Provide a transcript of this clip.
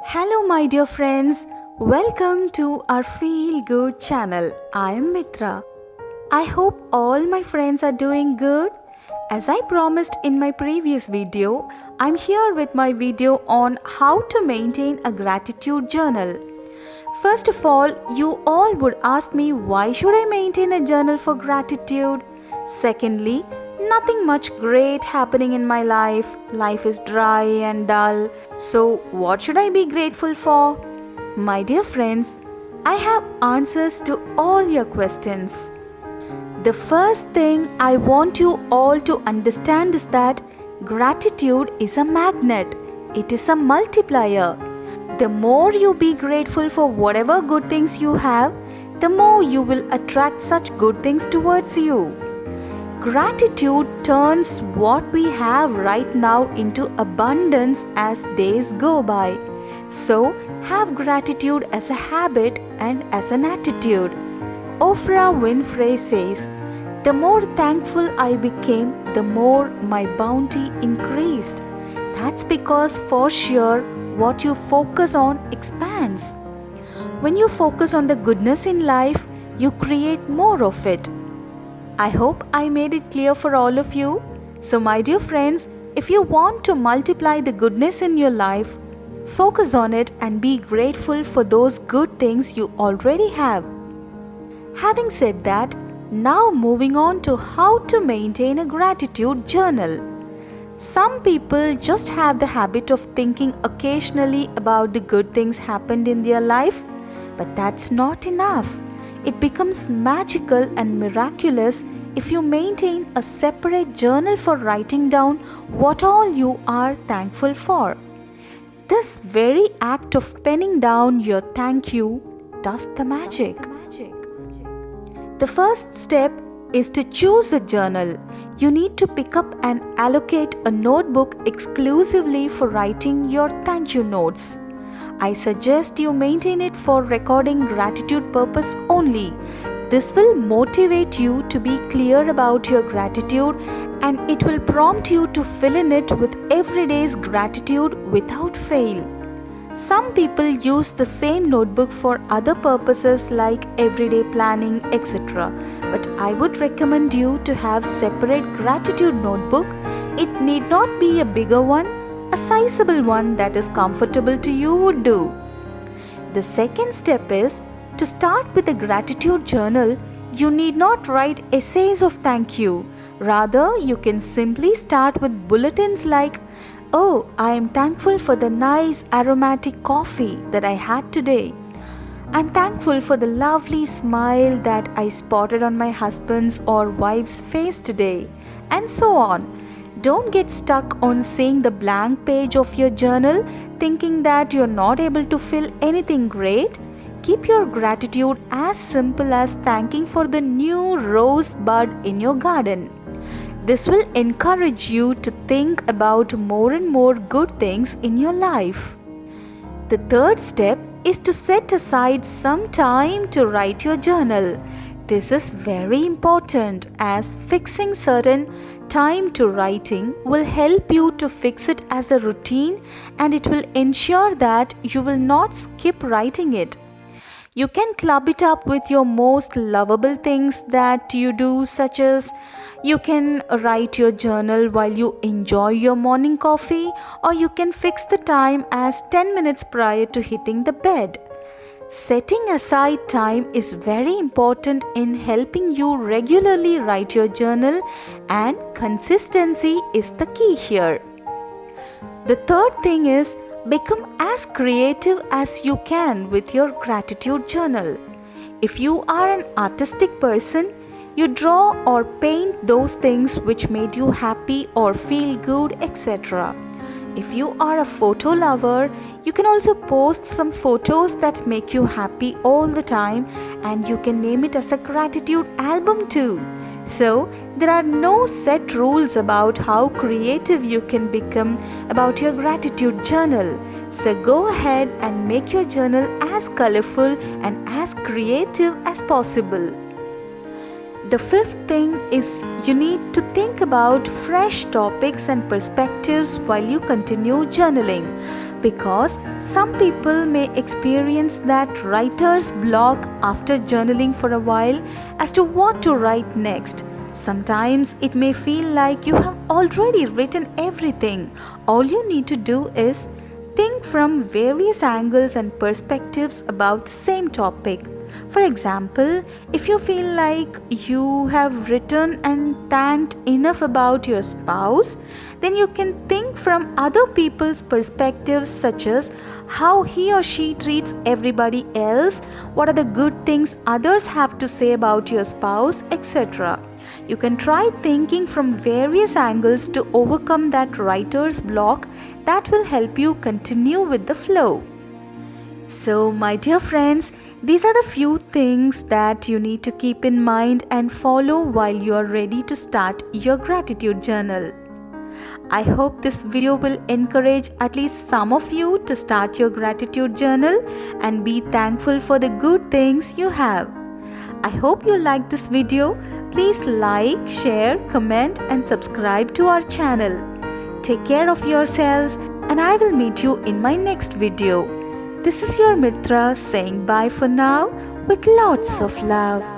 Hello, my dear friends. Welcome to our Feel Good channel. I am Mitra. I hope all my friends are doing good. As I promised in my previous video, I'm here with my video on how to maintain a gratitude journal. First of all, you all would ask me, why should I maintain a journal for gratitude? Secondly, nothing much great happening in my life. Life is dry and dull. So, what should I be grateful for? My dear friends, I have answers to all your questions. The first thing I want you all to understand is that gratitude is a magnet. It is a multiplier. The more you be grateful for whatever good things you have, the more you will attract such good things towards you. Gratitude turns what we have right now into abundance as days go by. So, have gratitude as a habit and as an attitude. Oprah Winfrey says, "The more thankful I became, the more my bounty increased." That's because for sure, what you focus on expands. When you focus on the goodness in life, you create more of it. I hope I made it clear for all of you. So, my dear friends, if you want to multiply the goodness in your life, focus on it and be grateful for those good things you already have. Having said that, now moving on to how to maintain a gratitude journal. Some people just have the habit of thinking occasionally about the good things happened in their life, but that's not enough. It becomes magical and miraculous if you maintain a separate journal for writing down what all you are thankful for. This very act of penning down your thank you does the magic. The first step is to choose a journal. You need to pick up and allocate a notebook exclusively for writing your thank you notes. I suggest you maintain it for recording gratitude purpose only. This will motivate you to be clear about your gratitude and it will prompt you to fill in it with everyday's gratitude without fail. Some people use the same notebook for other purposes like everyday planning, etc. But I would recommend you to have separate gratitude notebook. It need not be a bigger one. A sizable one that is comfortable to you would do. The second step is to start with a gratitude journal. You need not write essays of thank you. Rather, you can simply start with bulletins like, "Oh, I am thankful for the nice aromatic coffee that I had today. I'm thankful for the lovely smile that I spotted on my husband's or wife's face today," and so on. Don't get stuck on seeing the blank page of your journal thinking that you're not able to fill anything great. Keep your gratitude as simple as thanking for the new rose bud in your garden. This will encourage you to think about more and more good things in your life. The third step is to set aside some time to write your journal. This is very important as fixing certain time to writing will help you to fix it as a routine and it will ensure that you will not skip writing it. You can club it up with your most lovable things that you do, such as you can write your journal while you enjoy your morning coffee, or you can fix the time as 10 minutes prior to hitting the bed. Setting aside time is very important in helping you regularly write your journal, and consistency is the key here. The third thing is become as creative as you can with your gratitude journal. If you are an artistic person, you draw or paint those things which made you happy or feel good, etc. If you are a photo lover, you can also post some photos that make you happy all the time and you can name it as a gratitude album too. So, there are no set rules about how creative you can become about your gratitude journal. So, go ahead and make your journal as colorful and as creative as possible. The fifth thing is you need to think about fresh topics and perspectives while you continue journaling. because some people may experience that writer's block after journaling for a while as to what to write next. Sometimes it may feel like you have already written everything. All you need to do is think from various angles and perspectives about the same topic. For example, if you feel like you have written and thanked enough about your spouse, then you can think from other people's perspectives, such as how he or she treats everybody else, what are the good things others have to say about your spouse, etc. You can try thinking from various angles to overcome that writer's block. That will help you continue with the flow. So, my dear friends, these are the few things that you need to keep in mind and follow while you are ready to start your gratitude journal. I hope this video will encourage at least some of you to start your gratitude journal and be thankful for the good things you have. I hope you liked this video. Please like, share, comment and subscribe to our channel. Take care of yourselves and I will meet you in my next video. This is your Mitra saying bye for now with lots of love.